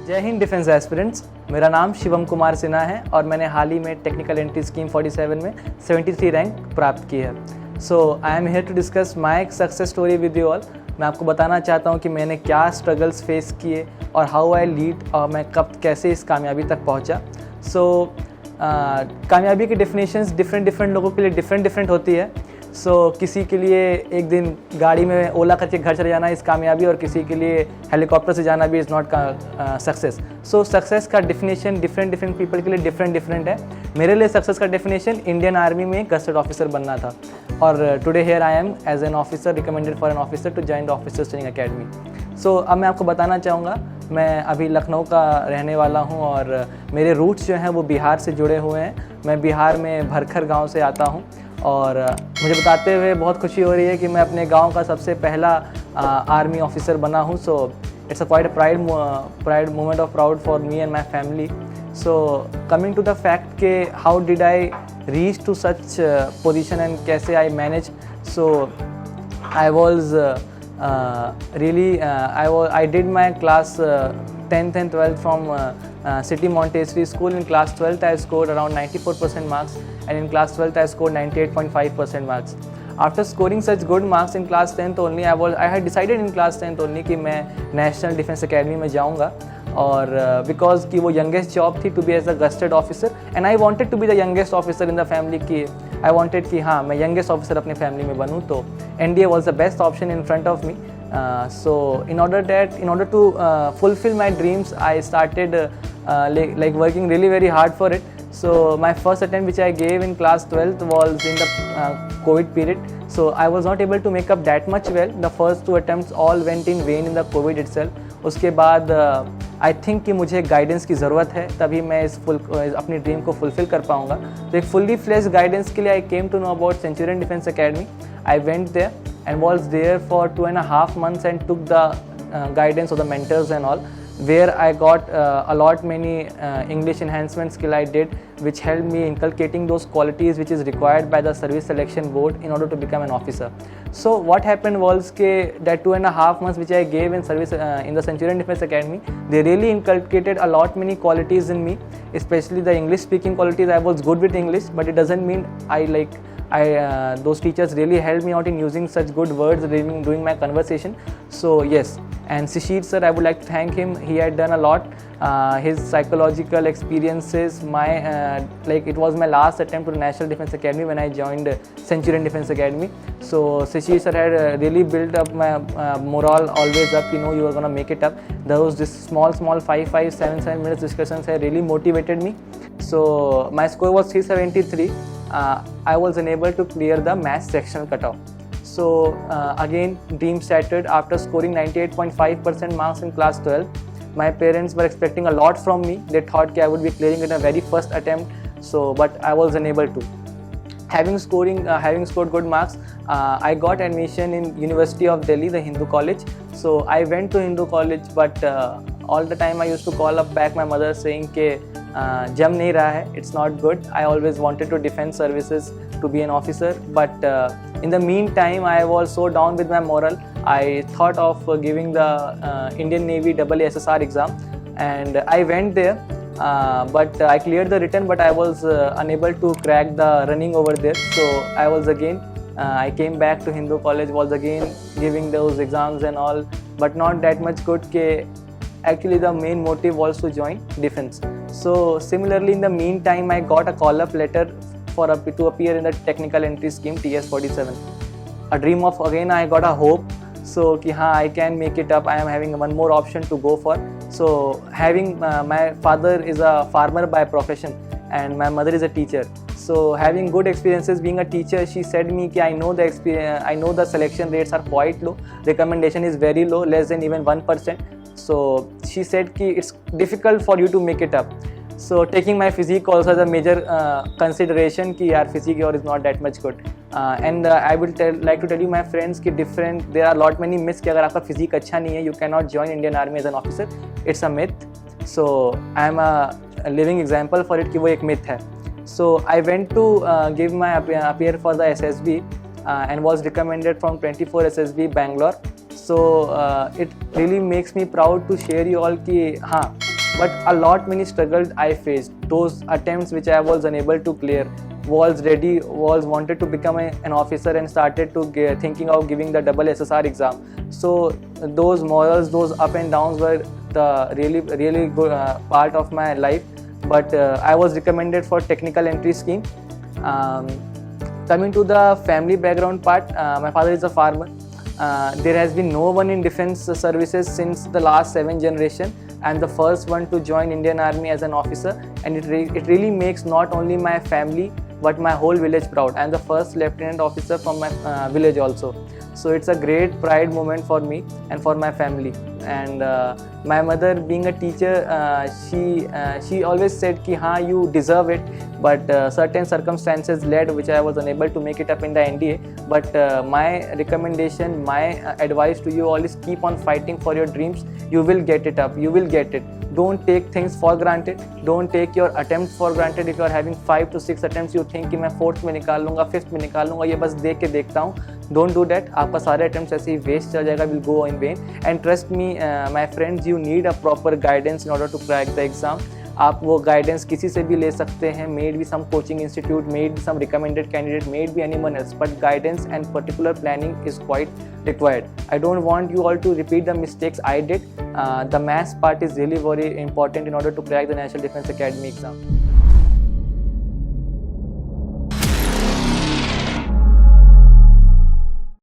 जय Hind defence aspirants. मेरा नाम शिवम कुमार सिन्हा है और मैंने हाल ही में टेक्निकल एंट्री स्कीम 47 में 73 रैंक प्राप्त की है। So I am here to discuss my success story with you all. मैं आपको बताना चाहता हूँ कि मैंने क्या स्ट्रगल्स फेस किए और हाउ आई लीड और मैं कब कैसे इस कामयाबी तक पहुँचा। कामयाबी की डेफिनेशंस डिफरेंट लोगों के लिए डिफरेंट होती है। किसी के लिए एक दिन गाड़ी में ओला करके घर चले जाना इस कामयाबी और किसी के लिए हेलीकॉप्टर से जाना भी इज़ नॉट सक्सेस। सक्सेस का डेफिनेशन डिफरेंट पीपल के लिए डिफरेंट है। मेरे लिए सक्सेस का डेफिनेशन इंडियन आर्मी में गस्टेड ऑफिसर बनना था और today here I am as an officer recommended for an officer to join the officers training academy. अब मैं आपको बताना चाहूँगा, मैं अभी लखनऊ का रहने वाला हूँ और मेरे रूट्स जो हैं वो बिहार से जुड़े हुए हैं। मैं बिहार में भरखर गांव से आता हूँ और मुझे बताते हुए बहुत खुशी हो रही है कि मैं अपने गांव का सबसे पहला आर्मी ऑफिसर बना हूँ। It's a quite a pride moment of proud for me and my family. Coming to the fact के how did I reach to such position and कैसे I manage. I was I did my class 10th and 12th from City Montessori School. In class 12th I scored around 94% marks and in class 12th I scored 98.5% marks. After scoring such good marks in class 10th only, I had decided in class 10th only कि मैं National Defence Academy में जाऊँगा और because कि वो youngest job थी to be as a gazetted officer and I wanted to be the youngest officer in the family की I wanted कि हाँ मैं यंगेस्ट ऑफिसर अपने फैमिली में बनूँ। तो NDA was the best option in front of me. In order to fulfill my dreams, I started like working really very hard for it. My first attempt which I gave in class 12th was in the COVID period. I was not able to make up that much well. The first two attempts all went in vain in the COVID itself. उसके बाद I think कि मुझे guidance की ज़रूरत है, तभी मैं अपनी ड्रीम को फुलफ़िल कर पाऊँगा। तो एक फुल्ली फ्लेज गाइडेंस के लिए I came to know about centurion defence academy. I went there and was there for 2.5 months and took the guidance of the mentors and all, where I got a lot many English enhancement skill I did, which helped me inculcating those qualities which is required by the service selection board in order to become an officer. So what happened was that 2.5 months which I gave in service in the Centurion Defence Academy, they really inculcated a lot many qualities in me, especially the English speaking qualities. I was good with English, but it doesn't mean those teachers really helped me out in using such good words during my conversation. Yes, and Shishir sir, I would like to thank him. He had done a lot. His psychological experiences, it was my last attempt to the National Defence Academy when I joined Centurion Defence Academy. Shishir sir had really built up my morale always up. You are gonna make it up. This small 5, 7 minutes discussions had really motivated me. My score was 373. I was unable to clear the maths sectional cutoff. Again, dream shattered. After scoring 98.5% marks in class 12, my parents were expecting a lot from me. They thought I would be clearing it in the very first attempt. But I was unable to. Having scored good marks, I got admission in University of Delhi, the Hindu College. I went to Hindu College, but all the time I used to call up back my mother saying कि जम नहीं रहा है, it's not good. I always wanted to defense services to be an officer, but in the meantime I was so down with my morale. I thought of giving the Indian Navy SSR exam and I went there, but I cleared the written, but I was unable to crack the running over there. I came back to Hindu College, was again giving those exams and all, but not that much good. Actually the main motive was to join defense. Similarly, in the meantime I got a call-up letter to appear in the technical entry scheme TS47. A dream of, again I got a hope, कि हाँ I can make it up. I am having one more option to go for. My father is a farmer by profession and my mother is a teacher. Having good experiences being a teacher, she said me कि I know the selection rates are quite low. Recommendation is very low, less than even 1%. She said कि it's difficult for you to make it up. Taking my physique also as a major consideration कि यार physique is not that much good. And I would like to tell you my friends कि there are lot many myths कि अगर आपका physique अच्छा नहीं है, you cannot join Indian Army as an officer. It's a myth. I am a living example for it कि वो एक myth है. I went to give my appear for the SSB and was recommended from 24 SSB Bangalore. It really makes me proud to share you all कि हाँ but a lot many struggles I faced. Those attempts which I was unable to clear, was wanted to become an officer and started to thinking of giving the double SSR exam. So those morals, those up and downs were the really good part of my life. But I was recommended for technical entry scheme. Coming to the family background part, my father is a farmer. There has been no one in defense services since the last 7 generation. I am the first one to join Indian Army as an officer, and it really makes not only my family but my whole village proud. I am the first lieutenant officer from my village also. So it's a great pride moment for me and for my family. And my mother, being a teacher, she always said ki हाँ, you deserve it, but certain circumstances led which I was unable to make it up in the NDA. But my recommendation, my advice to you all is keep on fighting for your dreams. You will get it up, you will get it. Don't take things for granted. Don't take your attempts for granted. If you are having 5 to 6 attempts, you think कि मैं 4th में निकाल लूँगा, 5th में निकाल लूँगा, ये बस देख के देखता हूँ. Don't do that. आपका सारे attempts ऐसे ही waste चला जाएगा, will go in vain. And trust me, my friends, you need a proper guidance in order to crack the exam. आप वो गाइडेंस किसी से भी ले सकते हैं, may it be some coaching institute, may it be some recommended candidate, may it be anyone else, but guidance and particular planning is quite required. I don't want you all to repeat the mistakes I did. The maths part is really very important in order to crack the National Defence Academy exam.